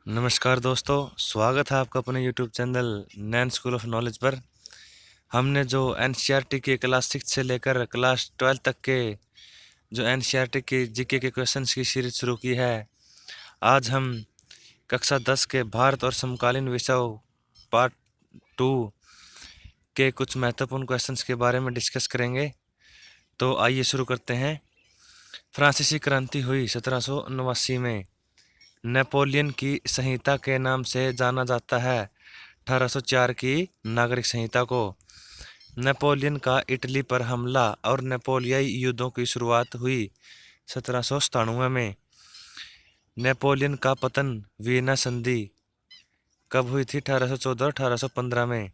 नमस्कार दोस्तों, स्वागत है आपका अपने YouTube channel Nain school of knowledge पर। हमने जो एनसीईआरटी के क्लास 6 से लेकर क्लास 12 तक के जो एनसीईआरटी के जीके के क्वेश्चंस की सीरीज शुरू की है। आज हम कक्षा 10 के भारत और समकालीन विषयों पार्ट 2 के कुछ महत्वपूर्ण क्वेश्चंस के बारे में डिस्कस करेंगे। तो आइए शुरू करते हैं। फ्रांसीसी क्रांति हुई 1789 में। नेपोलियन की संहिता के नाम से जाना जाता है 1804 की नागरिक संहिता को। नेपोलियन का इटली पर हमला और नेपोलियाई युद्धों की शुरुआत हुई 1797 में। नेपोलियन का पतन वियना संधि कब हुई थी? 1814-1815 में।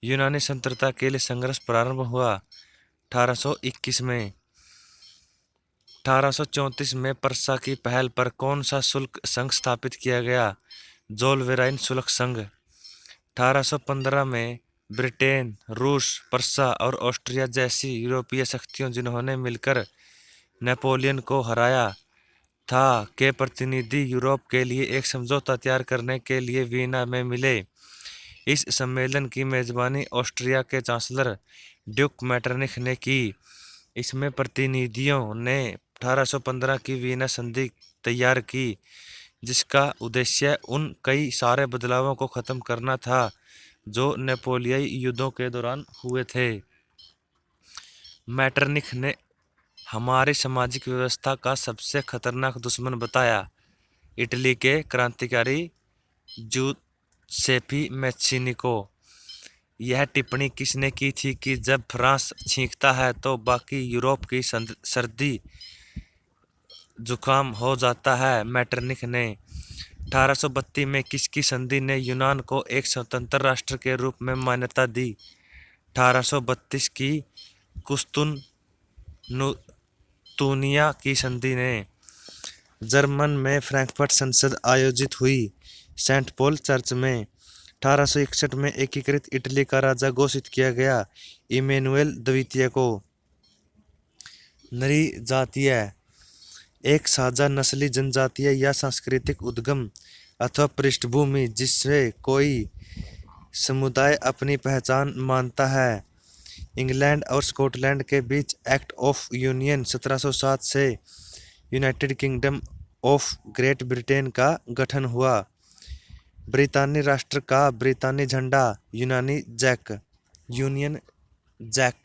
यूनानी स्वतंत्रता के लिए संघर्ष प्रारंभ हुआ 1821 में। 1834 में पर्सा की पहल पर कौन सा शुल्क संघ स्थापित किया गया? जोलवेराइन शुल्क संघ। 1815 में ब्रिटेन, रूस, पर्सा और ऑस्ट्रिया जैसी यूरोपीय शक्तियों जिन्होंने मिलकर नेपोलियन को हराया था के प्रतिनिधि यूरोप के लिए एक समझौता तैयार करने के लिए वीना में मिले। इस सम्मेलन की मेजबानी ऑस्ट्रिया के चांसलर ड्यूक मेटरनिख ने की। इसमें प्रतिनिधियों ने 1815 की वीना संधि तैयार की, जिसका उद्देश्य उन कई सारे बदलावों को खत्म करना था जो नेपोलियाई युद्धों के दौरान हुए थे। मैटरनिख ने हमारी सामाजिक व्यवस्था का सबसे खतरनाक दुश्मन बताया इटली के क्रांतिकारी जूसेपी मैच्छिनी को। यह टिप्पणी किसने की थी कि जब फ्रांस छींकता है तो बाकी यूरोप की सर्दी जुकाम हो जाता है? मैटरनिख ने। 1832 में किसकी संधि ने यूनान को एक स्वतंत्र राष्ट्र के रूप में मान्यता दी? 1832 की कुस्तुनतूनिया की संधि ने। जर्मन में फ्रैंकफर्ट संसद आयोजित हुई सेंट पॉल चर्च में। 1861 में एकीकृत इटली का राजा घोषित किया गया इमैनुएल द्वितीय को। नरी जातीय एक साझा नस्ली जनजातीय या सांस्कृतिक उद्गम अथवा पृष्ठभूमि जिससे कोई समुदाय अपनी पहचान मानता है। इंग्लैंड और स्कॉटलैंड के बीच एक्ट ऑफ यूनियन 1707 से United kingdom of great Britain का गठन हुआ। ब्रितानी राष्ट्र का ब्रितानी झंडा यूनानी जैक, यूनियन जैक।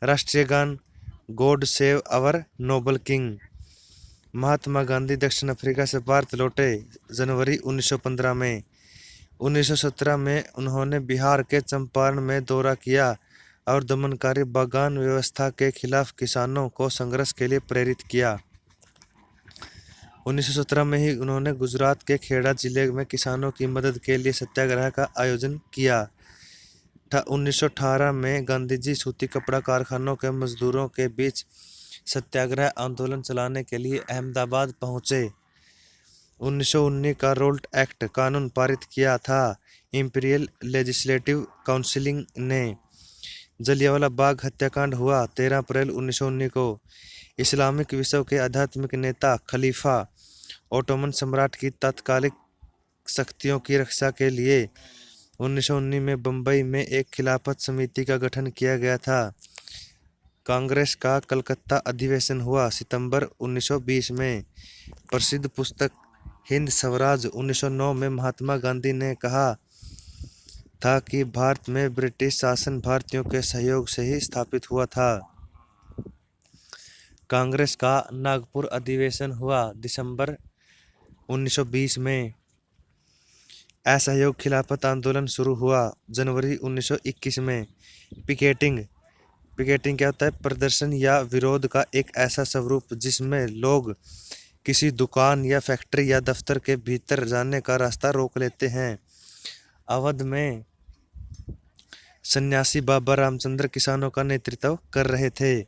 राष्ट्रीय गान God save our noble king. Mahatma Gandhi दक्षिण अफ्रीका से भारत लौटे जनवरी 1915 में। 1917 में उन्होंने बिहार के चंपारण में दौरा किया और दमनकारी बागान व्यवस्था के खिलाफ किसानों को संघर्ष के लिए प्रेरित किया। 1917 में ही उन्होंने गुजरात के खेड़ा जिले में किसानों की मदद के लिए सत्याग्रह का आयोजन किया। 1918 में गांधीजी सूती कपड़ा कारखानों के मजदूरों के बीच सत्याग्रह आंदोलन चलाने के लिए अहमदाबाद पहुंचे। 1919 का रोल्ट एक्ट कानून पारित किया था इंपीरियल लेजिस्लेटिव काउंसिल ने। जलियांवाला बाग हत्याकांड हुआ 13 अप्रैल 1919 को। इस्लामिक विश्व के आध्यात्मिक नेता खलीफा ओटोमन सम्राट की तात्कालिक शक्तियों की रक्षा के लिए 1919 में बंबई में एक खिलाफत समिति का गठन किया गया था। कांग्रेस का कलकत्ता अधिवेशन हुआ सितंबर 1920 में। प्रसिद्ध पुस्तक हिंद स्वराज 1909 में महात्मा गांधी ने कहा था कि भारत में ब्रिटिश शासन भारतीयों के सहयोग से ही स्थापित हुआ था। कांग्रेस का नागपुर अधिवेशन हुआ दिसंबर 1920 में। असहयोग खिलाफत आंदोलन शुरू हुआ जनवरी 1921 में। पिकेटिंग क्या होता है? प्रदर्शन या विरोध का एक ऐसा स्वरूप जिसमें लोग किसी दुकान या फैक्ट्री या दफ्तर के भीतर जाने का रास्ता रोक लेते हैं। अवध में सन्यासी बाबा रामचंद्र किसानों का नेतृत्व कर रहे थे।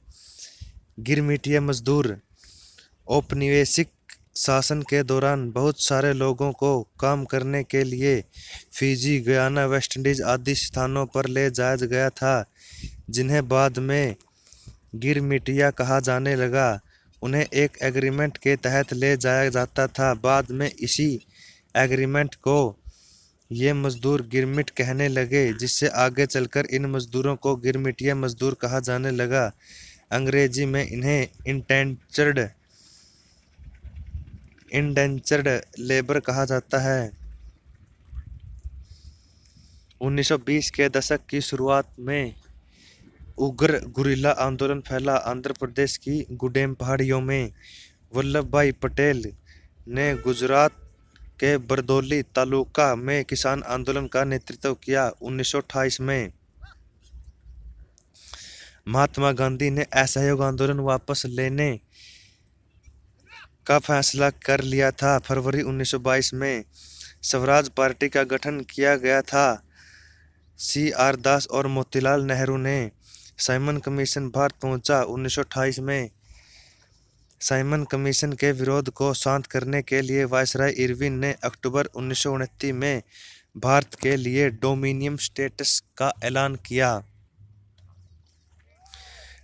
गिरमिटिया मजदूर। औपनिवेशिक शासन के दौरान बहुत सारे लोगों को काम करने के लिए फिजी, गयाना, वेस्टइंडीज आदि स्थानों पर ले जाया गया था, जिन्हें बाद में गिरमिटिया कहा जाने लगा। उन्हें एक एग्रीमेंट के तहत ले जाया जाता था। बाद में इसी एग्रीमेंट को ये मजदूर गिरमिट कहने लगे, जिससे आगे चलकर इन मजदूरों को गिरमिटिया मजदूर कहा जाने लगा। अंग्रेजी में इन्हें इंडेंचर्ड लेबर कहा जाता है। 1920 के दशक की शुरुआत में उग्र गुरिल्ला आंदोलन फैला। आंध्र प्रदेश की गुडेम पहाड़ियों में वल्लभ भाई पटेल ने गुजरात के बरदौली तालुका में किसान आंदोलन का नेतृत्व किया। 1928 में महात्मा गांधी ने असहयोग आंदोलन वापस लेने का फैसला कर लिया था। फरवरी 1922 में स्वराज पार्टी का गठन किया गया था। CR दास और मोतीलाल नेहरू ने साइमन कमीशन भारत पहुंचा। 1928 में साइमन कमीशन के विरोध को शांत करने के लिए वायसराय इरविन ने अक्टूबर 1929 में भारत के लिए डोमिनियन स्टेटस का ऐलान किया।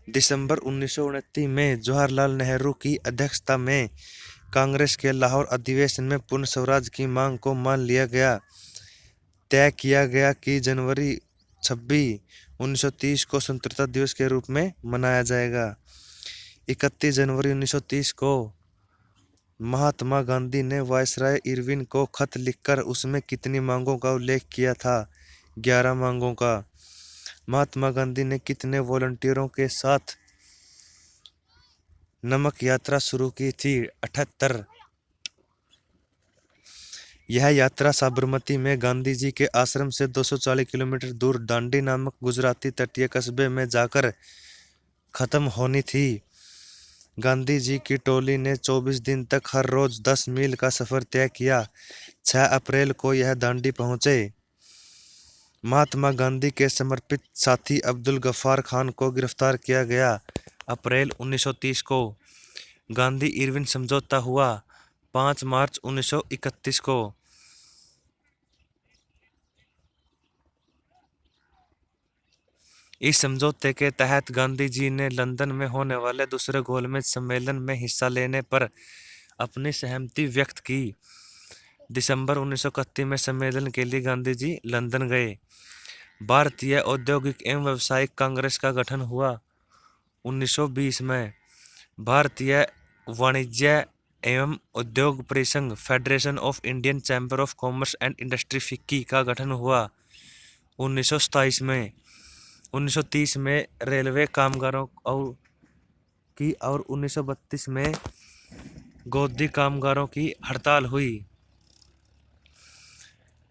दिसंबर 1929 में जवाहरलाल नेहरू की अध्यक्षता में कांग्रेस के लाहौर अधिवेशन में पूर्ण स्वराज की मांग को मान लिया गया। तय किया गया कि जनवरी 26, 1930 को स्वतंत्रता दिवस के रूप में मनाया जाएगा। 31 जनवरी 1930 को महात्मा गांधी ने वायसराय इरविन को खत लिखकर उसमें कितनी मांगों का उल्लेख किया था? 11 मांगों का। महात्मा गांधी ने कितने वॉलंटियरों के साथ नमक यात्रा शुरू की थी? 78। यह यात्रा साबरमती में गांधी जी के आश्रम से 240 किलोमीटर दूर दांडी नामक गुजराती तटीय कस्बे में जाकर खत्म होनी थी। गांधी जी की टोली ने 24 दिन तक हर रोज 10 मील का सफर तय किया। 6 अप्रैल को यह दांडी पहुंचे। महात्मा गांधी के समर्पित साथी अब्दुल गफ्फार खान को गिरफ्तार किया गया। अप्रैल 1930 को गांधी इरविन समझौता हुआ। 5 मार्च 1931 को इस समझौते के तहत गांधी जी ने लंदन में होने वाले दूसरे गोलमेज सम्मेलन में हिस्सा लेने पर अपनी सहमति व्यक्त की। दिसंबर 1931 में सम्मेलन के लिए गांधी जी लंदन गए। भारतीय औद्योगिक एवं व्यावसायिक कांग्रेस का गठन हुआ। 1920 में भारतीय वाणिज्य एवं उद्योग परिसंघ federation of Indian chamber of commerce and industry FICCI का गठन हुआ। 1927 में 1930 में रेलवे कामगारों और 1932 में गोदी कामगारों की हड़ताल हुई।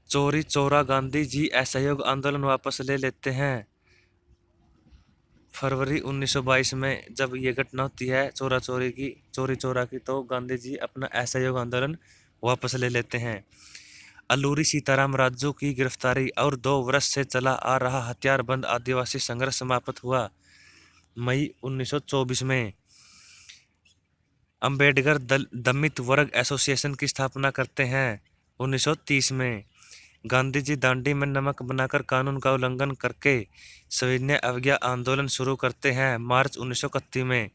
चोरी चोरा गांधी जी असहयोग आंदोलन वापस ले लेते हैं। फरवरी 1922 में जब ये घटना होती है चोरी चोरा की, तो गांधी जी अपना असहयोग आंदोलन वापस ले लेते हैं। अलूरी सीताराम राजू की गिरफ्तारी और 2 वर्ष से चला आ रहा हथियारबंद आदिवासी संघर्ष समाप्त हुआ। मई 1924 में अंबेडकर दलित वर्ग एसोसिएशन की स्थापना करते हैं। 1930 में गांधी जी दांडी में नमक बनाकर कानून का उल्लंघन करके सविनय अवज्ञा आंदोलन शुरू करते हैं। मार्च 1931 में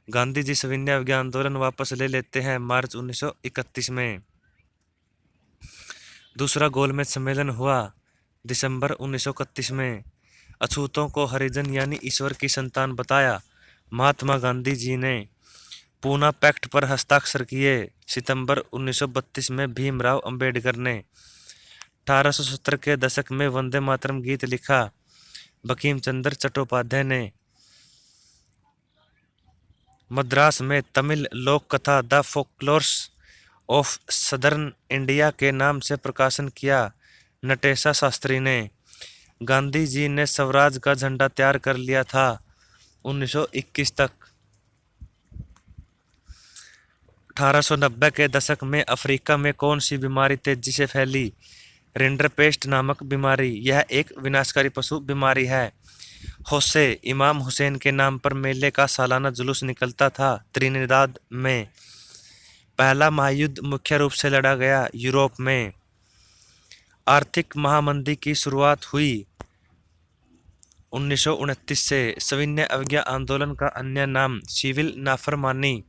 गांधी जी सविनय अवज्ञा आंदोलन वापस ले लेते हैं। मार्च 1931 में दूसरा गोलमेज सम्मेलन हुआ। दिसंबर 1931 में अछूतों को हरिजन यानी ईश्वर की संतान बताया। महात्मा गांधी जी ने पूना पैक्ट पर हस्ताक्षर किए। सितंबर 1932 में भीमराव अंबेडकर ने 1870 के दशक में वंदे मातरम गीत लिखा। बंकिम चंद्र चट्टोपाध्याय ने मद्रास में तमिल लोक कथा the folklores of southern India के नाम से प्रकाशन किया। नटेशा शास्त्री ने गांधी जी ने स्वराज का झंडा तैयार कर लिया था। 1921 तक 1890 के दशक में अफ्रीका में कौन सी बीमारी तेजी से फैली? रिंडरपेस्ट नामक बीमारी। यह एक विनाशकारी पशु बीमारी है। होसे इमाम हुसैन के नाम पर मेले का सालाना जुलूस निकलता था। त्रिनिदाद में पहला महायुद्ध मुख्य रूप से लड़ा गया। यूरोप में आर्थिक महामंदी की शुरुआत हुई 1929 से। सविनय अवज्ञा आंदोलन का अन्य नाम सिविल नाफरमानी।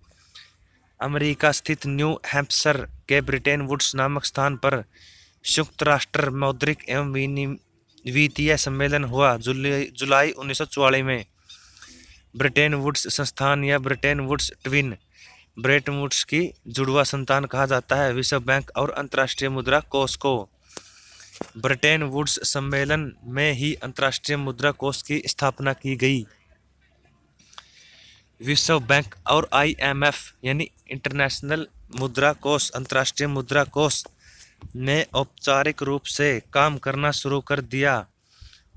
अमेरिका स्थित न्यू हैम्पशर के ब्रिटेन वुड्स नामक स्थान पर संयुक्त राष्ट्र मौद्रिक एवं वित्तीय सम्मेलन हुआ जुलाई 1944 में। ब्रिटेन वुड्स संस्थान या Bretton Woods twin Bretton Woods की जुड़वा संतान कहा जाता है। विश्व बैंक और अंतर्राष्ट्रीय मुद्रा कोष को ब्रिटेन वुड्स सम्मेलन में ही अंतर्राष्ट्रीय मुद्रा कोष की स्थापना की गई। विश्व बैंक और IMF यानी इंटरनेशनल मुद्रा कोष अंतर्राष्ट्रीय मुद्रा कोष ने औपचारिक रूप से काम करना शुरू कर दिया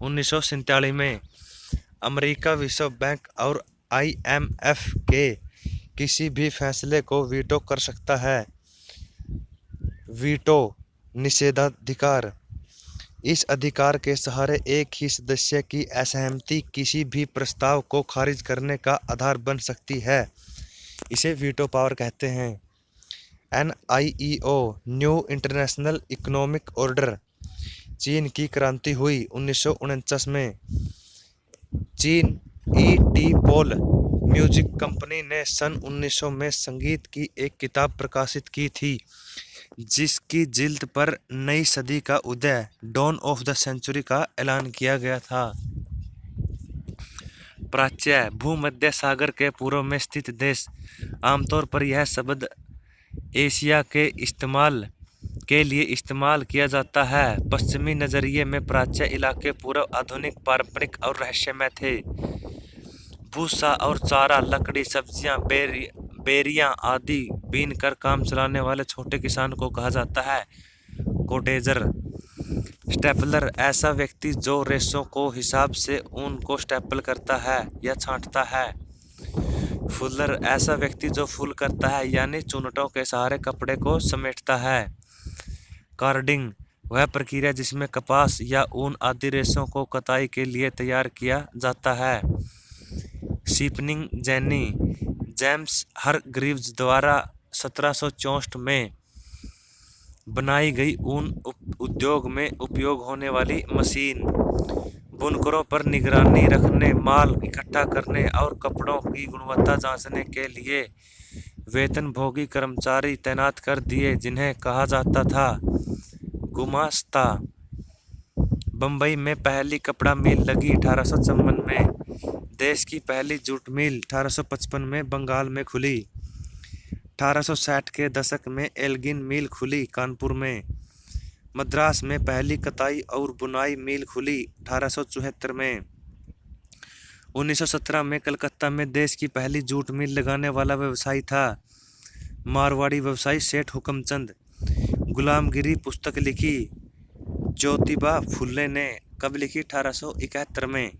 1947 में। अमेरिका विश्व बैंक और IMF के किसी भी फैसले को वीटो कर सकता है। वीटो निषेधाधिकार। इस अधिकार के सहारे एक ही सदस्य की असहमति किसी भी प्रस्ताव को खारिज करने का आधार बन सकती है। इसे वीटो पावर कहते हैं। NIEO new international economic order. चीन की क्रांति हुई 1949 में। चीन E.T. पॉल म्यूजिक कंपनी ने सन 1900 में संगीत की एक किताब प्रकाशित की थी जिसकी जिल्द पर नई सदी का उदय डॉन ऑफ द सेंचुरी का ऐलान किया गया था। प्राच्य। भूमध्य सागर के पूर्व में स्थित देश। आमतौर पर यह शब्द एशिया के इस्तेमाल के लिए इस्तेमाल किया जाता है। पश्चिमी नजरिए में प्राच्य इलाके पूर्व आधुनिक पारंपरिक और रहस्यमय थे। भूसा और चारा, लकड़ी, सब्जियां, बेरियां आदि बीन कर काम चलाने वाले छोटे किसान को कहा जाता है कॉटेजर। स्टेपलर। ऐसा व्यक्ति जो रेशों को हिसाब से ऊन को स्टेपल करता है या छांटता है। फुलर। ऐसा व्यक्ति जो फुल करता है यानी चुनटों के सहारे कपड़े को समेटता है। कार्डिंग। वह प्रक्रिया जिसमें कपास या ऊन आदि रेशों को कताई के लिए तैयार किया जाता है। शिपनिंग जेनी। जेम्स हरग्रीव्स द्वारा 1764 में बनाई गई ऊन उद्योग में उपयोग होने वाली मशीन। बुनकरों पर निगरानी रखने, माल इकट्ठा करने और कपड़ों की गुणवत्ता जांचने के लिए वेतनभोगी कर्मचारी तैनात कर दिए जिन्हें कहा जाता था गुमास्ता। बम्बई में पहली कपड़ा मिल लगी 1854 में। देश की पहली जूट मिल 1855 में बंगाल में खुली। 1860 के दशक में एल्गिन मिल खुली कानपुर में। मद्रास में पहली कताई और बुनाई मिल खुली 1874 में। 1917 में कलकत्ता में देश की पहली जूट मिल लगाने वाला व्यवसायी था मारवाड़ी व्यवसायी सेठ हुकमचंद। गुलामगिरी पुस्तक लिखी ज्योतिबा फुले ने। कब लिखी? 1871 में।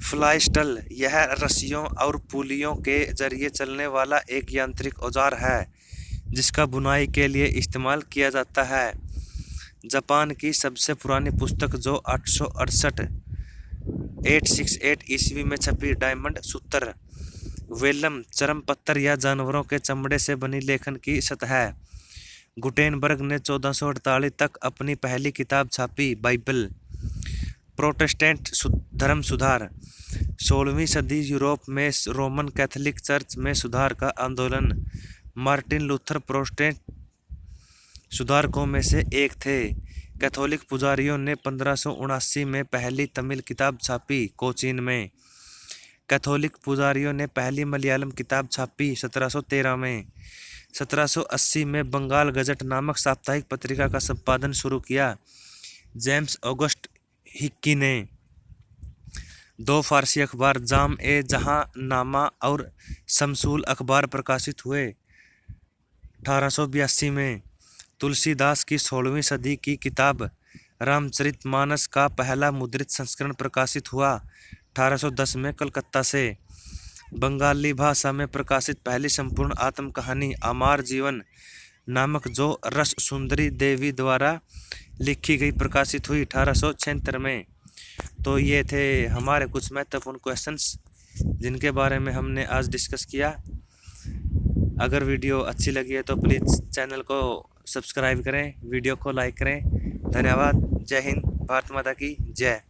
फ्लाईस्टल। यह रस्सियों और पुलियों के जरिए चलने वाला एक यांत्रिक औजार है जिसका बुनाई के लिए इस्तेमाल किया जाता है। जापान की सबसे पुरानी पुस्तक जो 868 ईस्वी में छपी डायमंड सूत्र। वेलम। चर्मपत्तर या जानवरों के चमड़े से बनी लेखन की सतह। गुटेनबर्ग ने 1448 तक अपनी पहली किताब छापी बाइबल। प्रोटेस्टेंट धर्म सुधार। 16वीं सदी यूरोप में रोमन कैथोलिक चर्च में सुधार का आंदोलन। मार्टिन लूथर प्रोटेस्टेंट सुधारकों में से एक थे। कैथोलिक पुजारियों ने 1579 में पहली तमिल किताब छापी कोचीन में। कैथोलिक पुजारियों ने पहली मलयालम किताब छापी 1713 में। 1780 में बंगाल गजट नामक साप्ताहिक पत्रिका का संपादन शुरू किया जेम्स ऑगस्ट हिक्की ने। 2 फारसी अखबार जाम ए जहां नामा और शमसूल अखबार प्रकाशित हुए 1882 में। तुलसीदास की 16वीं सदी की किताब रामचरितमानस का पहला मुद्रित संस्करण प्रकाशित हुआ 1810 में कलकत्ता से। बंगाली भाषा में प्रकाशित पहली संपूर्ण आत्मकहानी अमार जीवन नामक जो रस सुंदरी देवी द्वारा लिखी गई प्रकाशित हुई 1876 में। तो ये थे हमारे कुछ महत्वपूर्ण क्वेश्चंस जिनके बारे में हमने आज डिस्कस किया। अगर वीडियो अच्छी लगी है तो प्लीज़ चैनल को सब्सक्राइब करें, वीडियो को लाइक करें। धन्यवाद। जय हिंद। भारत माता की जय।